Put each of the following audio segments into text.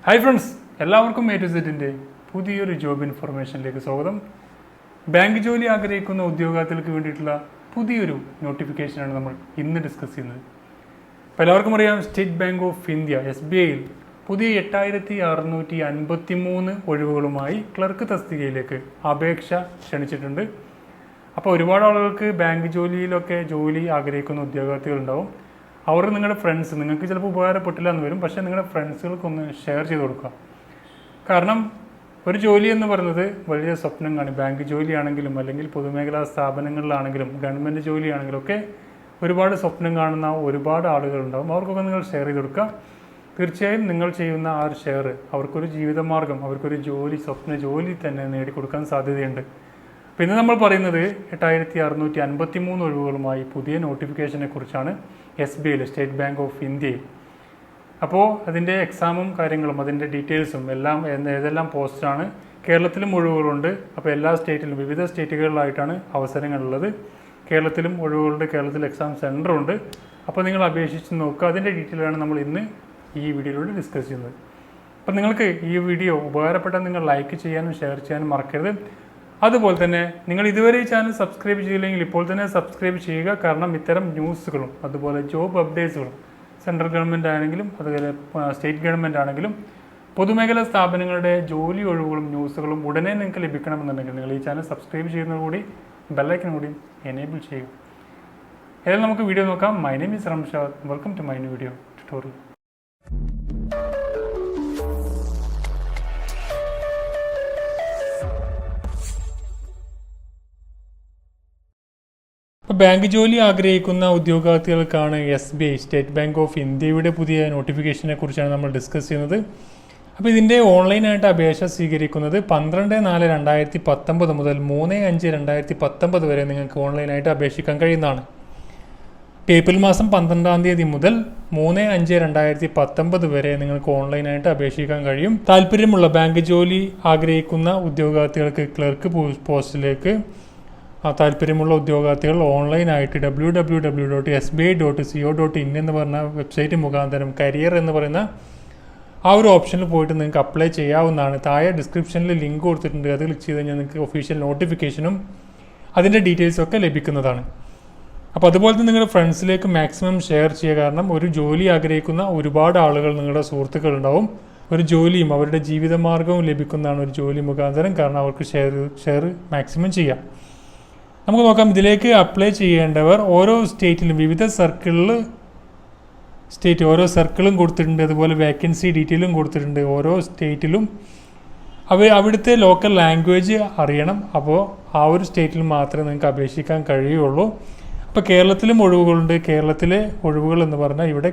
Hi friends, എല്ലാവർക്കും A2Z പുതിയൊരു job ഇൻഫർമേഷനിലേക്ക് സ്വാഗതം. ബാങ്ക് ജോലി ആഗ്രഹിക്കുന്ന ഉദ്യോഗാർത്ഥികൾക്ക് വേണ്ടിയിട്ടുള്ള പുതിയൊരു നോട്ടിഫിക്കേഷനാണ് നമ്മൾ ഇന്ന് ഡിസ്കസ് ചെയ്യുന്നത്. അപ്പോൾ എല്ലാവർക്കും അറിയാം, സ്റ്റേറ്റ് ബാങ്ക് ഓഫ് ഇന്ത്യ SBIയിൽ പുതിയ 8653 ഒഴിവുകളുമായി ക്ലർക്ക് തസ്തികയിലേക്ക് അപേക്ഷ ക്ഷണിച്ചിട്ടുണ്ട്. അപ്പോൾ ഒരുപാട് ആളുകൾക്ക് ബാങ്ക് ജോലിയിലൊക്കെ ജോലി ആഗ്രഹിക്കുന്ന ഉദ്യോഗാർത്ഥികളുണ്ടാവും. അവർ നിങ്ങളുടെ ഫ്രണ്ട്സ്, നിങ്ങൾക്ക് ചിലപ്പോൾ ഉപകാരപ്പെട്ടില്ല എന്ന് വരും, പക്ഷേ നിങ്ങളുടെ ഫ്രണ്ട്സുകൾക്കൊന്ന് ഷെയർ ചെയ്ത് കൊടുക്കുക. കാരണം ഒരു ജോലി എന്ന് പറയുന്നത് വലിയ സ്വപ്നം കാണും. ബാങ്ക് ജോലിയാണെങ്കിലും അല്ലെങ്കിൽ പൊതുമേഖലാ സ്ഥാപനങ്ങളിലാണെങ്കിലും ഗവൺമെൻറ് ജോലിയാണെങ്കിലും ഒക്കെ ഒരുപാട് സ്വപ്നം കാണുന്ന ഒരുപാട് ആളുകളുണ്ടാവും. അവർക്കൊക്കെ നിങ്ങൾ ഷെയർ ചെയ്ത് കൊടുക്കുക. തീർച്ചയായും നിങ്ങൾ ചെയ്യുന്ന ആ ഒരു ഷെയർ അവർക്കൊരു ജീവിതമാർഗം, അവർക്കൊരു ജോലി, സ്വപ്ന ജോലി തന്നെ നേടിക്കൊടുക്കാൻ സാധ്യതയുണ്ട്. പിന്നെ നമ്മൾ പറയുന്നത് 8653 ഒഴിവുകളുമായി പുതിയ നോട്ടിഫിക്കേഷനെ കുറിച്ചാണ് SBIയിൽ, സ്റ്റേറ്റ് ബാങ്ക് ഓഫ് ഇന്ത്യയിൽ. അപ്പോൾ അതിൻ്റെ എക്സാമും കാര്യങ്ങളും അതിൻ്റെ ഡീറ്റെയിൽസും എല്ലാം ഏതെല്ലാം പോസ്റ്റാണ്. കേരളത്തിലും ഒഴിവുകളുണ്ട്. അപ്പോൾ എല്ലാ സ്റ്റേറ്റിലും, വിവിധ സ്റ്റേറ്റുകളിലായിട്ടാണ് അവസരങ്ങളുള്ളത്. കേരളത്തിലും ഒഴിവുകളുണ്ട്, കേരളത്തിൽ എക്സാം സെൻറ്ററുണ്ട്. അപ്പോൾ നിങ്ങൾ അപേക്ഷിച്ച് നോക്കുക. അതിൻ്റെ ഡീറ്റെയിലാണ് നമ്മൾ ഇന്ന് ഈ വീഡിയോയിലൂടെ ഡിസ്കസ് ചെയ്യുന്നത്. അപ്പോൾ നിങ്ങൾക്ക് ഈ വീഡിയോ ഉപകാരപ്പെട്ടാൽ നിങ്ങൾ ലൈക്ക് ചെയ്യാനും ഷെയർ ചെയ്യാനും മറക്കരുത്. അതുപോലെ തന്നെ നിങ്ങൾ ഇതുവരെ ഈ ചാനൽ സബ്സ്ക്രൈബ് ചെയ്തില്ലെങ്കിൽ ഇപ്പോൾ തന്നെ സബ്സ്ക്രൈബ് ചെയ്യുക. കാരണം ഇത്തരം ന്യൂസുകളും അതുപോലെ ജോബ് അപ്ഡേറ്റ്സുകളും സെൻട്രൽ ഗവൺമെൻറ് ആണെങ്കിലും അതുപോലെ സ്റ്റേറ്റ് ഗവൺമെൻറ് ആണെങ്കിലും പൊതുമേഖലാ സ്ഥാപനങ്ങളുടെ ജോലി ഒഴിവുകളും ന്യൂസുകളും ഉടനെ നിങ്ങൾക്ക് ലഭിക്കണമെന്നുണ്ടെങ്കിൽ നിങ്ങൾ ഈ ചാനൽ സബ്സ്ക്രൈബ് ചെയ്യുന്നതോടുകൂടി ബെല്ലൈക്കൻ കൂടി എനേബിൾ ചെയ്യുക. ഏതായാലും നമുക്ക് വീഡിയോ നോക്കാം. My name is Ramshad. Welcome to my new video tutorial. ഇപ്പോൾ ബാങ്ക് ജോലി ആഗ്രഹിക്കുന്ന ഉദ്യോഗാർത്ഥികൾക്കാണ് SBI, സ്റ്റേറ്റ് ബാങ്ക് ഓഫ് ഇന്ത്യയുടെ പുതിയ നോട്ടിഫിക്കേഷനെ കുറിച്ചാണ് നമ്മൾ ഡിസ്കസ് ചെയ്യുന്നത്. അപ്പോൾ ഇതിൻ്റെ ഓൺലൈനായിട്ട് അപേക്ഷ സ്വീകരിക്കുന്നത് 12/4/2019 മുതൽ 3/5/2019 വരെ നിങ്ങൾക്ക് ഓൺലൈനായിട്ട് അപേക്ഷിക്കാൻ കഴിയുന്നതാണ്. ഏപ്രിൽ മാസം 12-ാം തീയതി മുതൽ 3/5/2019 വരെ നിങ്ങൾക്ക് ഓൺലൈനായിട്ട് അപേക്ഷിക്കാൻ കഴിയും. താല്പര്യമുള്ള ബാങ്ക് ജോലി ആഗ്രഹിക്കുന്ന ഉദ്യോഗാർത്ഥികൾക്ക് ക്ലർക്ക് പോസ്റ്റിലേക്ക് താല്പര്യമുള്ള ഉദ്യോഗാർത്ഥികൾ ഓൺലൈനായിട്ട് www.sbi.co.in എന്ന് പറഞ്ഞ വെബ്സൈറ്റ് മുഖാന്തരം കരിയർ എന്ന് പറയുന്ന ആ ഒരു ഓപ്ഷനിൽ പോയിട്ട് നിങ്ങൾക്ക് അപ്ലൈ ചെയ്യാവുന്നതാണ്. താഴെ ഡിസ്ക്രിപ്ഷനിൽ ലിങ്ക് കൊടുത്തിട്ടുണ്ട്. അത് ക്ലിക്ക് ചെയ്ത് കഴിഞ്ഞാൽ നിങ്ങൾക്ക് ഒഫീഷ്യൽ നോട്ടിഫിക്കേഷനും അതിൻ്റെ ഡീറ്റെയിൽസും ഒക്കെ ലഭിക്കുന്നതാണ്. അപ്പോൾ അതുപോലെ തന്നെ നിങ്ങളുടെ ഫ്രണ്ട്സിലേക്ക് മാക്സിമം ഷെയർ ചെയ്യുക. കാരണം ഒരു ജോലി ആഗ്രഹിക്കുന്ന ഒരുപാട് ആളുകൾ നിങ്ങളുടെ സുഹൃത്തുക്കളുണ്ടാവും. ഒരു ജോലിയും അവരുടെ ജീവിതമാർഗവും ലഭിക്കുന്നതാണ് ഒരു ജോലി മുഖാന്തരം. കാരണം അവർക്ക് ഷെയർ മാക്സിമം ചെയ്യാം. നമുക്ക് നോക്കാം. ഇതിലേക്ക് അപ്ലൈ ചെയ്യേണ്ടവർ ഓരോ സ്റ്റേറ്റിലും വിവിധ ഓരോ സർക്കിളും കൊടുത്തിട്ടുണ്ട്. അതുപോലെ വേക്കൻസി ഡീറ്റെയിലും കൊടുത്തിട്ടുണ്ട്. ഓരോ സ്റ്റേറ്റിലും അവിടുത്തെ ലോക്കൽ ലാംഗ്വേജ് അറിയണം. അപ്പോൾ ആ ഒരു സ്റ്റേറ്റിൽ മാത്രമേ നിങ്ങൾക്ക് അപേക്ഷിക്കാൻ കഴിയുള്ളൂ. അപ്പോൾ കേരളത്തിലും ഒഴിവുകളുണ്ട്. കേരളത്തിലെ ഒഴിവുകൾ എന്ന് പറഞ്ഞാൽ ഇവിടെ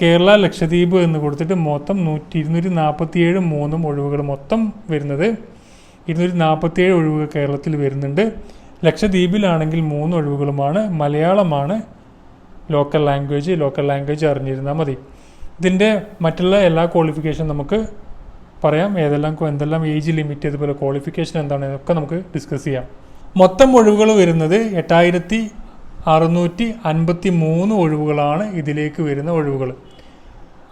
കേരള, ലക്ഷദ്വീപ് എന്ന് കൊടുത്തിട്ട് മൊത്തം 247 ഒഴിവുകൾ മൊത്തം വരുന്നത്. 247 ഒഴിവുകൾ കേരളത്തിൽ വരുന്നുണ്ട്. ലക്ഷദ്വീപിലാണെങ്കിൽ 3 ഒഴിവുകളുമാണ്. മലയാളമാണ് ലോക്കൽ ലാംഗ്വേജ് അറിഞ്ഞിരുന്നാൽ മതി. ഇതിൻ്റെ മറ്റുള്ള എല്ലാ ക്വാളിഫിക്കേഷൻ നമുക്ക് പറയാം. എന്തെല്ലാം ഏജ് ലിമിറ്റ്, അതുപോലെ ക്വാളിഫിക്കേഷൻ എന്താണ്, ഇതൊക്കെ നമുക്ക് ഡിസ്കസ് ചെയ്യാം. മൊത്തം ഒഴിവുകൾ വരുന്നത് 8653 ഒഴിവുകളാണ് ഇതിലേക്ക് വരുന്ന ഒഴിവുകൾ.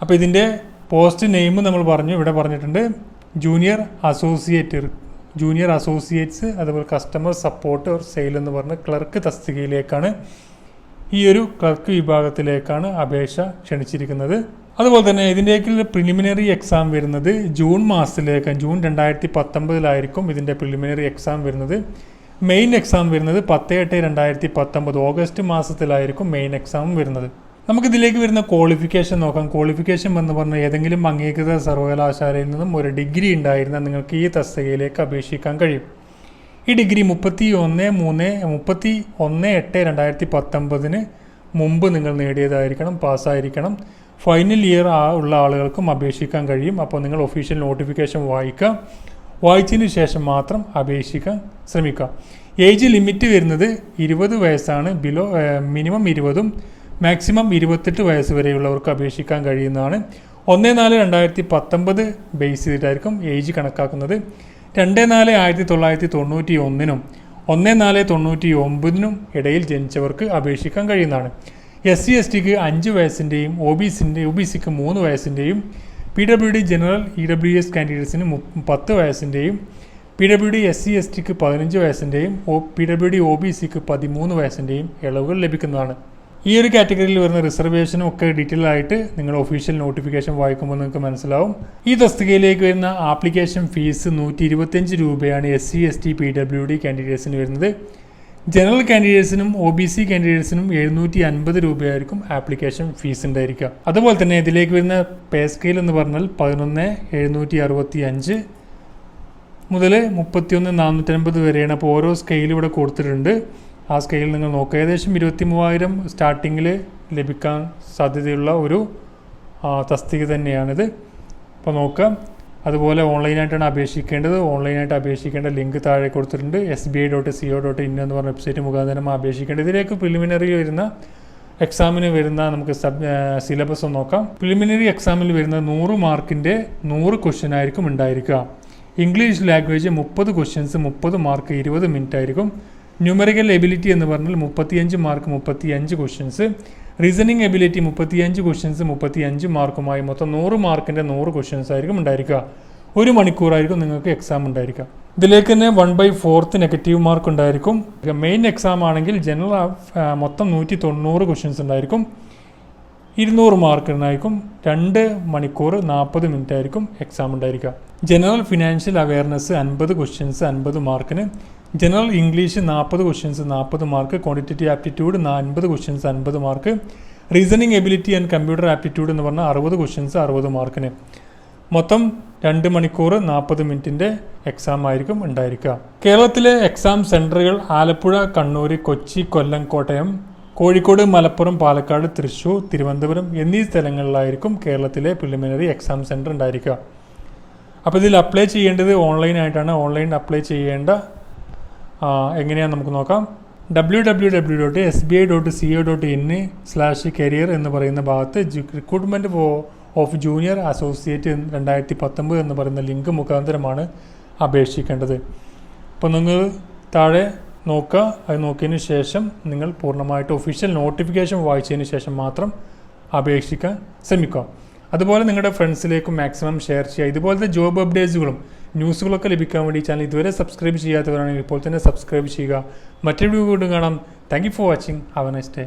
അപ്പോൾ ഇതിൻ്റെ പോസ്റ്റ് നെയിം നമ്മൾ ഇവിടെ പറഞ്ഞിട്ടുണ്ട്. ജൂനിയർ അസോസിയേറ്റ്സ്, അതുപോലെ കസ്റ്റമർ സപ്പോർട്ട് ഓർ സെയിൽ എന്ന് പറഞ്ഞ ക്ലർക്ക് തസ്തികയിലേക്കാണ്, ഈ ഒരു ക്ലർക്ക് വിഭാഗത്തിലേക്കാണ് അപേക്ഷ ക്ഷണിച്ചിരിക്കുന്നത്. അതുപോലെ തന്നെ ഇതിൻ്റെയൊക്കെ പ്രിലിമിനറി എക്സാം വരുന്നത് ജൂൺ 2019 ഇതിൻ്റെ പ്രിലിമിനറി എക്സാം വരുന്നത്. മെയിൻ എക്സാം വരുന്നത് 10/8/2019 ഓഗസ്റ്റ് മാസത്തിലായിരിക്കും മെയിൻ എക്സാം വരുന്നത്. നമുക്കിതിലേക്ക് വരുന്ന ക്വാളിഫിക്കേഷൻ നോക്കാം. ക്വാളിഫിക്കേഷൻ എന്ന് പറഞ്ഞാൽ ഏതെങ്കിലും അംഗീകൃത സർവകലാശാലയിൽ നിന്നും ഒരു ഡിഗ്രി ഉണ്ടായിരുന്നാൽ നിങ്ങൾക്ക് ഈ തസ്തികയിലേക്ക് അപേക്ഷിക്കാൻ കഴിയും. ഈ ഡിഗ്രി 31/8/2019 മുമ്പ് നിങ്ങൾ നേടിയതായിരിക്കണം, പാസ്സായിരിക്കണം. ഫൈനൽ ഇയർ ഉള്ള ആളുകൾക്കും അപേക്ഷിക്കാൻ കഴിയും. അപ്പോൾ നിങ്ങൾ ഒഫീഷ്യൽ നോട്ടിഫിക്കേഷൻ വായിച്ചതിന് ശേഷം മാത്രം അപേക്ഷിക്കാൻ ശ്രമിക്കുക. ഏജ് ലിമിറ്റ് വരുന്നത് 20 വയസ്സാണ്. മിനിമം 20-ഉം മാക്സിമം 28 വയസ്സ് വരെയുള്ളവർക്ക് അപേക്ഷിക്കാൻ കഴിയുന്നതാണ്. 1/4/2019 ബേസ് ചെയ്തിട്ടായിരിക്കും ഏജ് കണക്കാക്കുന്നത്. 2/4/1991 1/4/99 ഇടയിൽ ജനിച്ചവർക്ക് അപേക്ഷിക്കാൻ കഴിയുന്നതാണ്. SC STക്ക് 5 വയസ്സിൻ്റെയും OBCക്ക് 3 വയസ്സിൻ്റെയും PWD general EWS കാൻഡിഡേറ്റ്സിന് 10 വയസ്സിൻ്റെയും PWD SC STക്ക് 15 വയസ്സിൻ്റെയും PWD OBCക്ക് 13 വയസ്സിൻ്റെയും ഇളവുകൾ ലഭിക്കുന്നതാണ്. ഈ ഒരു കാറ്റഗറിയിൽ വരുന്ന റിസർവേഷനും ഒക്കെ ഡീറ്റെയിൽ ആയിട്ട് നിങ്ങൾ ഒഫീഷ്യൽ നോട്ടിഫിക്കേഷൻ വായിക്കുമ്പോൾ നിങ്ങൾക്ക് മനസ്സിലാവും. ഈ തസ്തികയിലേക്ക് വരുന്ന ആപ്ലിക്കേഷൻ ഫീസ് 125 രൂപയാണ് SC ST PWD കാൻഡിഡേറ്റ്സിന് വരുന്നത്. ജനറൽ കാൻഡിഡേറ്റ്സിനും OBC കാൻഡിഡേറ്റ്സിനും 750 രൂപയായിരിക്കും ആപ്ലിക്കേഷൻ ഫീസ് ഉണ്ടായിരിക്കുക. അതുപോലെ തന്നെ ഇതിലേക്ക് വരുന്ന പേ സ്കെയിൽ എന്ന് പറഞ്ഞാൽ 11,765 മുതൽ 31,450 വരെയാണ്. അപ്പോൾ ഓരോ സ്കെയിൽ ഇവിടെ കൊടുത്തിട്ടുണ്ട്. ആ സ്കെയിൽ നിങ്ങൾ നോക്കുക. ഏകദേശം 23,000 സ്റ്റാർട്ടിങ്ങിൽ ലഭിക്കാൻ സാധ്യതയുള്ള ഒരു തസ്തിക തന്നെയാണിത്. അപ്പോൾ നോക്കാം. അതുപോലെ ഓൺലൈനായിട്ടാണ് അപേക്ഷിക്കേണ്ടത്. ഓൺലൈനായിട്ട് അപേക്ഷിക്കേണ്ട ലിങ്ക് താഴെ കൊടുത്തിട്ടുണ്ട്. sbi.co.in എന്ന് പറഞ്ഞ വെബ്സൈറ്റ് മുഖാന്തരം അപേക്ഷിക്കേണ്ടത്. ഇതിലേക്ക് പ്രിലിമിനറി വരുന്ന എക്സാമിന് വരുന്ന നമുക്ക് സിലബസ് നോക്കാം. പ്രിലിമിനറി എക്സാമിൽ വരുന്ന 100 മാർക്കിൻ്റെ 100 ക്വസ്റ്റ്യൻ ആയിരിക്കും ഉണ്ടായിരിക്കുക. English language 30 questions 30 mark 20 minute ആയിരിക്കും. ന്യൂമറിക്കൽ എബിലിറ്റി എന്ന് പറഞ്ഞാൽ 35 mark 35 questions. Reasoning ability 35 questions 35 മാർക്കുമായി മൊത്തം 100 മാർക്കിൻ്റെ 100 ക്വസ്റ്റ്യൻസ് ആയിരിക്കും ഉണ്ടായിരിക്കുക. 1 മണിക്കൂറായിരിക്കും നിങ്ങൾക്ക് എക്സാം ഉണ്ടായിരിക്കുക. ഇതിലേക്ക് തന്നെ 1/4 നെഗറ്റീവ് മാർക്ക് ഉണ്ടായിരിക്കും. മെയിൻ എക്സാം ആണെങ്കിൽ ജനറൽ മൊത്തം 190 ക്വസ്റ്റ്യൻസ് ഉണ്ടായിരിക്കും. 200 മാർക്കിനായിരിക്കും 2 മണിക്കൂർ 40 മിനിറ്റ് ആയിരിക്കും എക്സാം ഉണ്ടായിരിക്കുക. ജനറൽ ഫിനാൻഷ്യൽ അവയർനെസ് 50 ക്വസ്റ്റ്യൻസ് 50 മാർക്കിന്. General English 40 questions 40 mark. Quantitative aptitude 50 questions 50 mark. Reasoning ability and computer aptitude എന്ന് പറഞ്ഞാൽ 60 ക്വസ്റ്റ്യൻസ് 60 മാർക്കിന്. മൊത്തം 2 മണിക്കൂർ 40 മിനിറ്റിൻ്റെ എക്സാം ആയിരിക്കും ഉണ്ടായിരിക്കുക. കേരളത്തിലെ എക്സാം സെൻറ്ററുകൾ ആലപ്പുഴ, കണ്ണൂർ, കൊച്ചി, കൊല്ലം, കോട്ടയം, കോഴിക്കോട്, മലപ്പുറം, പാലക്കാട്, തൃശ്ശൂർ, തിരുവനന്തപുരം എന്നീ സ്ഥലങ്ങളിലായിരിക്കും കേരളത്തിലെ പ്രിലിമിനറി എക്സാം സെൻറ്റർ ഉണ്ടായിരിക്കുക. അപ്പോൾ ഇതിൽ അപ്ലൈ ചെയ്യേണ്ടത് ഓൺലൈനായിട്ടാണ്. ഓൺലൈൻ അപ്ലൈ ചെയ്യേണ്ട എങ്ങനെയാണെന്ന് നമുക്ക് നോക്കാം. www.sbi.co.in/career എന്ന് പറയുന്ന ഭാഗത്ത് റിക്രൂട്ട്മെൻറ്റ് ഓഫ് ജൂനിയർ അസോസിയേറ്റ് 2019 എന്ന് പറയുന്ന ലിങ്ക് മുഖാന്തരമാണ് അപേക്ഷിക്കേണ്ടത്. അപ്പോൾ നിങ്ങൾ താഴെ നോക്കുക. അത് നോക്കിയതിന് ശേഷം നിങ്ങൾ പൂർണ്ണമായിട്ട് ഒഫീഷ്യൽ നോട്ടിഫിക്കേഷൻ വായിച്ചതിന് ശേഷം മാത്രം അപേക്ഷിക്കാൻ ശ്രമിക്കുക. അതുപോലെ നിങ്ങളുടെ ഫ്രണ്ട്സിലേക്കും മാക്സിമം ഷെയർ ചെയ്യുക. ഇതുപോലത്തെ ജോബ് അപ്ഡേറ്റ്സുകളും ന്യൂസുകളൊക്കെ ലഭിക്കാൻ വേണ്ടി ചാനൽ ഇതുവരെ സബ്സ്ക്രൈബ് ചെയ്യാത്തവരാണെങ്കിൽ ഇപ്പോൾ തന്നെ സബ്സ്ക്രൈബ് ചെയ്യുക. മറ്റൊരു വീഡിയോ കാണാം. Thank you for watching. Have A nice day.